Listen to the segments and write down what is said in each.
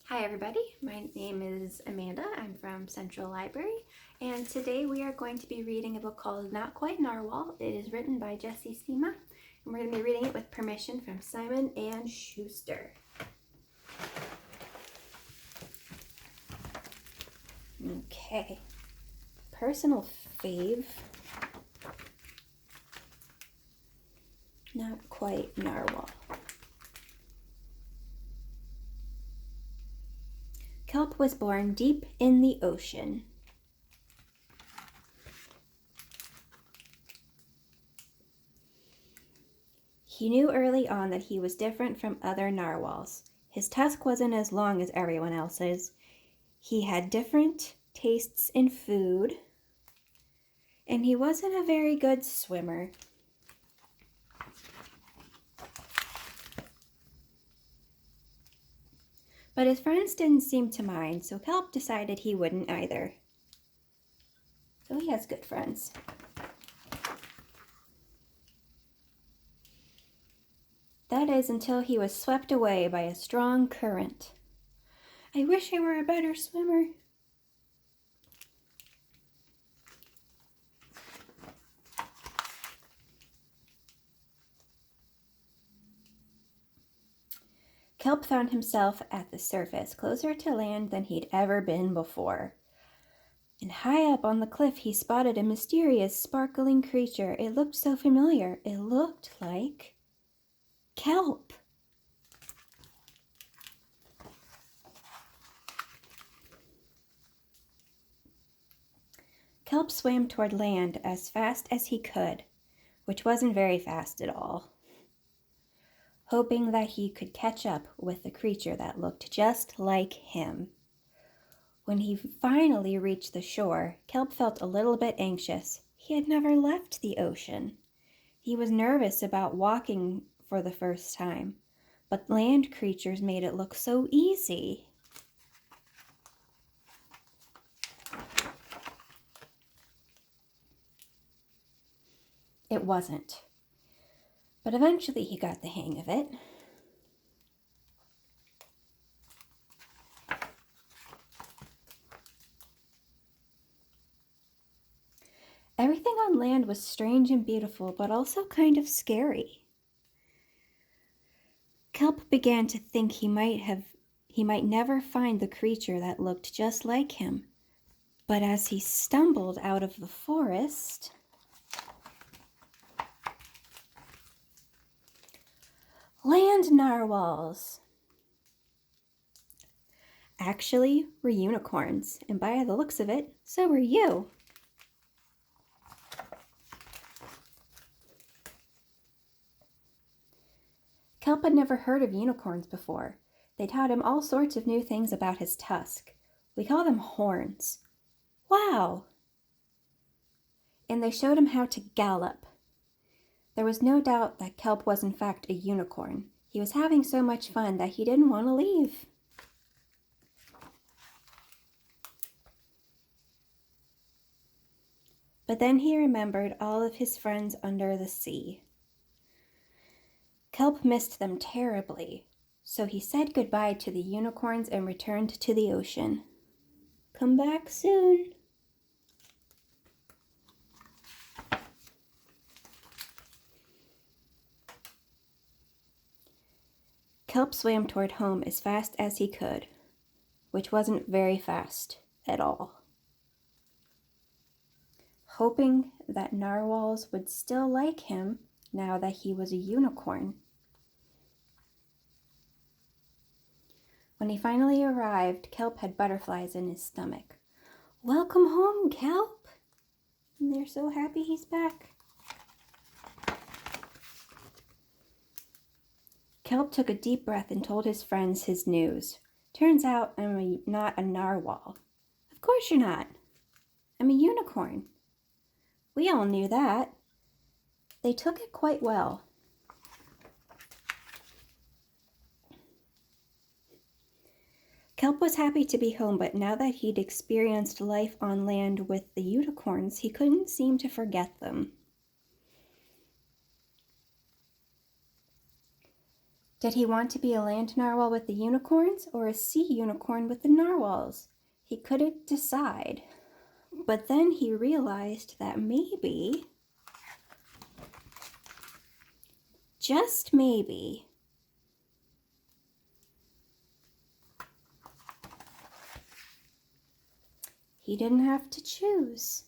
Hi everybody, my name is Amanda. I'm from Central Library, and today we are going to be reading a book called Not Quite Narwhal. It is written by Jessie, Sima, and we're going to be reading it with permission from Simon and Schuster. Okay, personal fave, Not Quite Narwhal. Kelp was born deep in the ocean. He knew early on that he was different from other narwhals. His tusk wasn't as long as everyone else's. He had different tastes in food, and he wasn't a very good swimmer. But his friends didn't seem to mind, so Kelp decided he wouldn't either. So he has good friends. That is until he was swept away by a strong current. I wish I were a better swimmer. Kelp found himself at the surface, closer to land than he'd ever been before. And high up on the cliff, he spotted a mysterious, sparkling creature. It looked so familiar. It looked like Kelp. Kelp swam toward land as fast as he could, which wasn't very fast at all, hoping that he could catch up with the creature that looked just like him. When he finally reached the shore, Kelp felt a little bit anxious. He had never left the ocean. He was nervous about walking for the first time, but land creatures made it look so easy. It wasn't. But eventually he got the hang of it. Everything on land was strange and beautiful, but also kind of scary. Kelp began to think he might never find the creature that looked just like him. But as he stumbled out of the forest, land narwhals actually were unicorns, and by the looks of it, so were you. Kelp had never heard of unicorns before. They taught him all sorts of new things about his tusk. We call them horns. Wow! And they showed him how to gallop. There was no doubt that Kelp was in fact a unicorn. He was having so much fun that he didn't want to leave. But then he remembered all of his friends under the sea. Kelp missed them terribly, so he said goodbye to the unicorns and returned to the ocean. Come back soon. Kelp swam toward home as fast as he could, which wasn't very fast at all, hoping that narwhals would still like him now that he was a unicorn. When he finally arrived, Kelp had butterflies in his stomach. Welcome home, Kelp! And they're so happy he's back. Kelp took a deep breath and told his friends his news. Turns out I'm not a narwhal. Of course you're not. I'm a unicorn. We all knew that. They took it quite well. Kelp was happy to be home, but now that he'd experienced life on land with the unicorns, he couldn't seem to forget them. Did he want to be a land narwhal with the unicorns or a sea unicorn with the narwhals? He couldn't decide. But then he realized that maybe, just maybe, he didn't have to choose.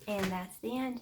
And that's the end.